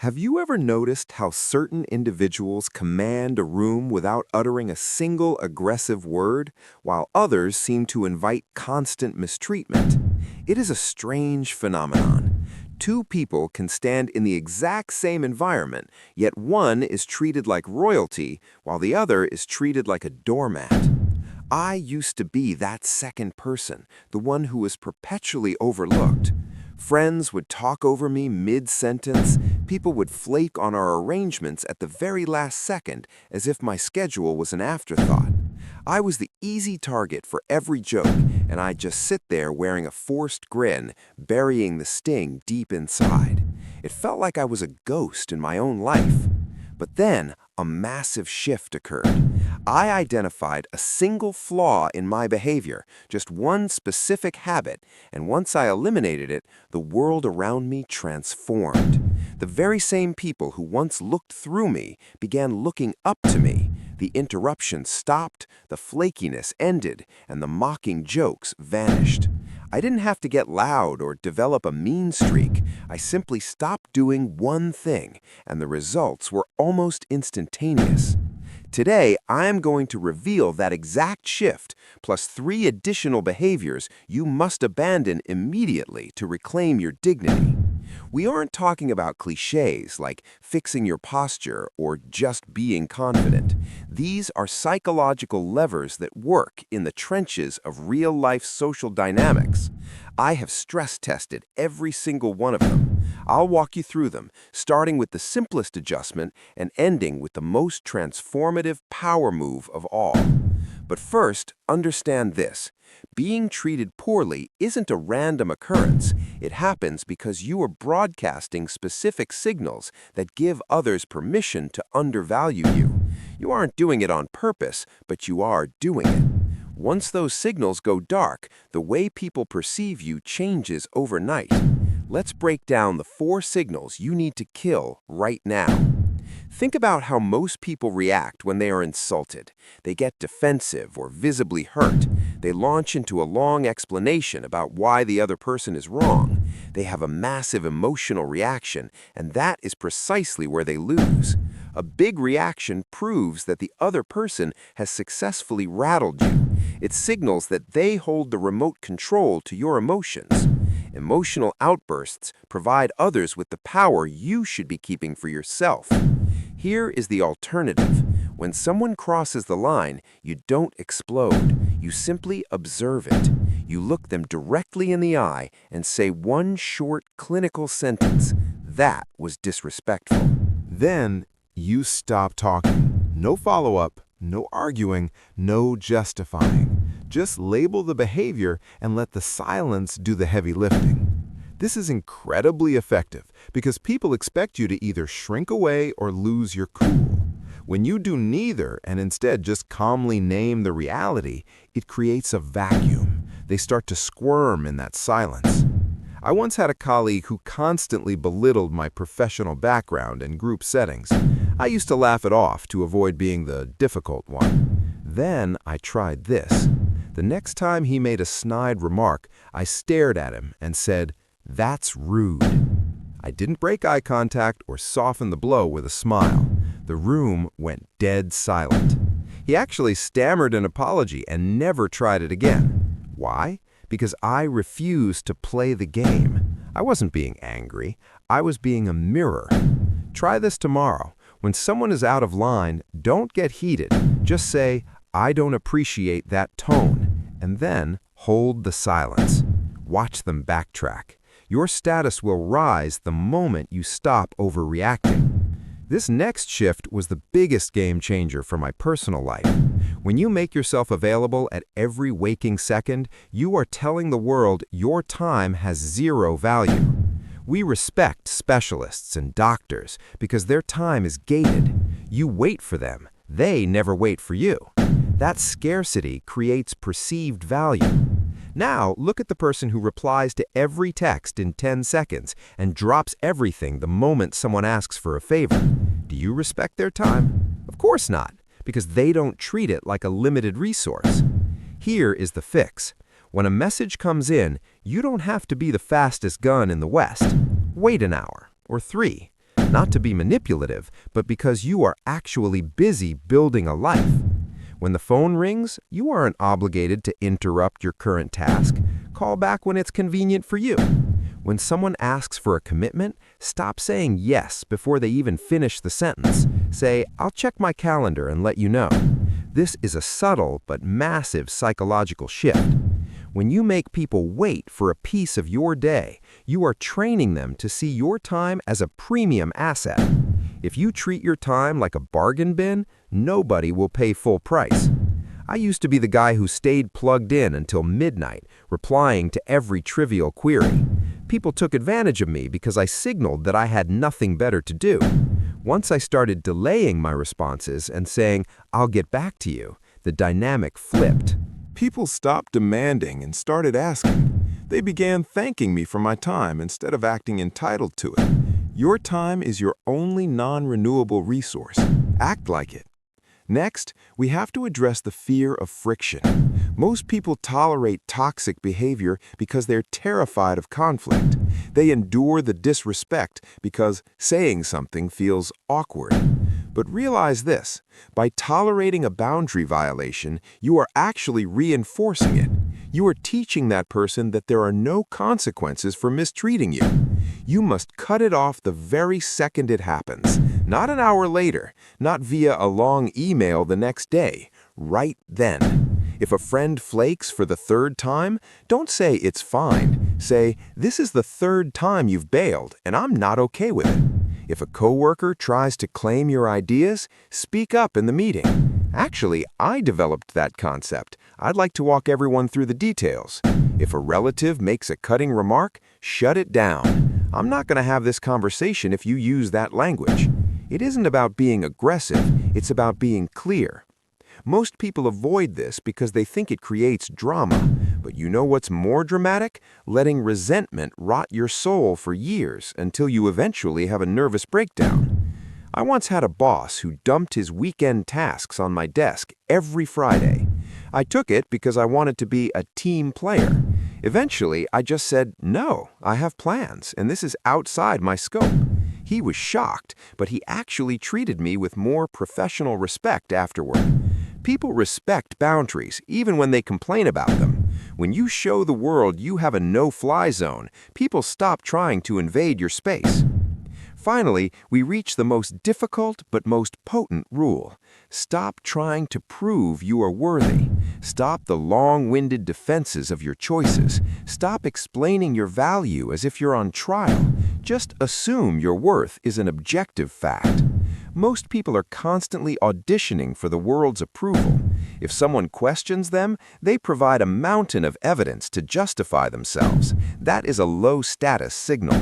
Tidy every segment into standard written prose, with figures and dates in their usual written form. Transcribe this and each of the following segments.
Have you ever noticed how certain individuals command a room without uttering a single aggressive word, while others seem to invite constant mistreatment? It is a strange phenomenon. Two people can stand in the exact same environment, yet one is treated like royalty, while the other is treated like a doormat. I used to be that second person, the one who was perpetually overlooked. Friends would talk over me mid-sentence, people would flake on our arrangements at the very last second as if my schedule was an afterthought. I was the easy target for every joke, and I'd just sit there wearing a forced grin, burying the sting deep inside. It felt like I was a ghost in my own life. But then, a massive shift occurred. I identified a single flaw in my behavior, just one specific habit, and once I eliminated it, the world around me transformed. The very same people who once looked through me began looking up to me. The interruptions stopped, the flakiness ended, and the mocking jokes vanished. I didn't have to get loud or develop a mean streak. I simply stopped doing one thing, and the results were almost instantaneous. Today, I am going to reveal that exact shift, plus 3 additional behaviors you must abandon immediately to reclaim your dignity. We aren't talking about cliches like fixing your posture or just being confident. These are psychological levers that work in the trenches of real-life social dynamics. I have stress-tested every single one of them. I'll walk you through them, starting with the simplest adjustment and ending with the most transformative power move of all. But first, understand this. Being treated poorly isn't a random occurrence. It happens because you are broadcasting specific signals that give others permission to undervalue you. You aren't doing it on purpose, but you are doing it. Once those signals go dark, the way people perceive you changes overnight. Let's break down the 4 signals you need to kill right now. Think about how most people react when they are insulted. They get defensive or visibly hurt. They launch into a long explanation about why the other person is wrong. They have a massive emotional reaction, and that is precisely where they lose. A big reaction proves that the other person has successfully rattled you. It signals that they hold the remote control to your emotions. Emotional outbursts provide others with the power you should be keeping for yourself. Here is the alternative. When someone crosses the line, you don't explode. You simply observe it. You look them directly in the eye and say one short clinical sentence. That was disrespectful. Then you stop talking. No follow-up, no arguing, no justifying. Just label the behavior and let the silence do the heavy lifting. This is incredibly effective because people expect you to either shrink away or lose your cool. When you do neither and instead just calmly name the reality, it creates a vacuum. They start to squirm in that silence. I once had a colleague who constantly belittled my professional background in group settings. I used to laugh it off to avoid being the difficult one. Then I tried this. The next time he made a snide remark, I stared at him and said, "That's rude." I didn't break eye contact or soften the blow with a smile. The room went dead silent. He actually stammered an apology and never tried it again. Why? Because I refused to play the game. I wasn't being angry. I was being a mirror. Try this tomorrow. When someone is out of line, don't get heated. Just say, "I don't appreciate that tone," and then hold the silence. Watch them backtrack. Your status will rise the moment you stop overreacting. This next shift was the biggest game changer for my personal life. When you make yourself available at every waking second, you are telling the world your time has 0 value. We respect specialists and doctors because their time is gated. You wait for them. They never wait for you. That scarcity creates perceived value. Now, look at the person who replies to every text in 10 seconds and drops everything the moment someone asks for a favor. Do you respect their time? Of course not, because they don't treat it like a limited resource. Here is the fix. When a message comes in, you don't have to be the fastest gun in the West. Wait an hour or 3. Not to be manipulative, but because you are actually busy building a life. When the phone rings, you aren't obligated to interrupt your current task. Call back when it's convenient for you. When someone asks for a commitment, stop saying yes before they even finish the sentence. Say, "I'll check my calendar and let you know." This is a subtle but massive psychological shift. When you make people wait for a piece of your day, you are training them to see your time as a premium asset. If you treat your time like a bargain bin, nobody will pay full price. I used to be the guy who stayed plugged in until midnight, replying to every trivial query. People took advantage of me because I signaled that I had nothing better to do. Once I started delaying my responses and saying, "I'll get back to you," the dynamic flipped. People stopped demanding and started asking. They began thanking me for my time instead of acting entitled to it. Your time is your only non-renewable resource. Act like it. Next, we have to address the fear of friction. Most people tolerate toxic behavior because they're terrified of conflict. They endure the disrespect because saying something feels awkward. But realize this, by tolerating a boundary violation, you are actually reinforcing it. You are teaching that person that there are no consequences for mistreating you. You must cut it off the very second it happens, not an hour later, not via a long email the next day, right then. If a friend flakes for the third time, don't say it's fine. Say, "This is the third time you've bailed, and I'm not okay with it." If a coworker tries to claim your ideas, speak up in the meeting. "Actually, I developed that concept. I'd like to walk everyone through the details." If a relative makes a cutting remark, shut it down. "I'm not going to have this conversation if you use that language." It isn't about being aggressive, it's about being clear. Most people avoid this because they think it creates drama. But you know what's more dramatic? Letting resentment rot your soul for years until you eventually have a nervous breakdown. I once had a boss who dumped his weekend tasks on my desk every Friday. I took it because I wanted to be a team player. Eventually, I just said, "No, I have plans, and this is outside my scope." He was shocked, but he actually treated me with more professional respect afterward. People respect boundaries, even when they complain about them. When you show the world you have a no-fly zone, people stop trying to invade your space. Finally, we reach the most difficult but most potent rule. Stop trying to prove you are worthy. Stop the long-winded defenses of your choices. Stop explaining your value as if you're on trial. Just assume your worth is an objective fact. Most people are constantly auditioning for the world's approval. If someone questions them, they provide a mountain of evidence to justify themselves. That is a low-status signal.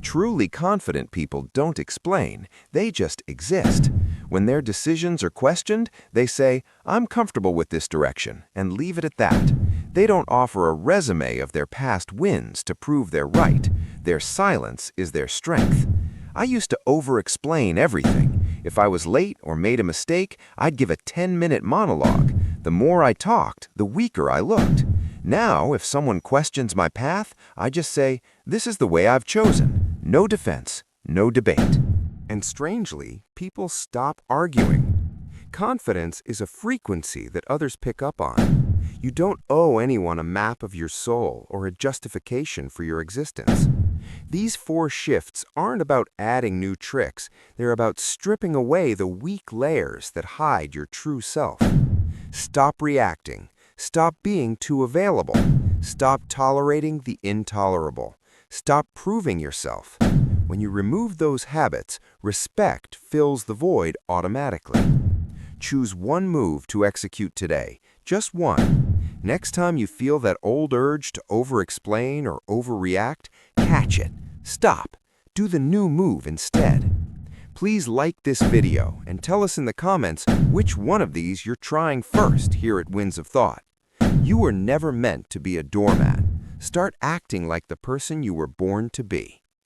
Truly confident people don't explain, they just exist. When their decisions are questioned, they say, "I'm comfortable with this direction," and leave it at that. They don't offer a resume of their past wins to prove they're right. Their silence is their strength. I used to over-explain everything. If I was late or made a mistake, I'd give a 10-minute monologue. The more I talked, the weaker I looked. Now, if someone questions my path, I just say, "This is the way I've chosen." No defense, no debate. And strangely, people stop arguing. Confidence is a frequency that others pick up on. You don't owe anyone a map of your soul or a justification for your existence. These 4 shifts aren't about adding new tricks, they're about stripping away the weak layers that hide your true self. Stop reacting. Stop being too available. Stop tolerating the intolerable. Stop proving yourself. When you remove those habits, respect fills the void automatically. Choose one move to execute today, just one. Next time you feel that old urge to over-explain or overreact, catch it. Stop. Do the new move instead. Please like this video and tell us in the comments which one of these you're trying first here at Winds of Thought. You were never meant to be a doormat. Start acting like the person you were born to be.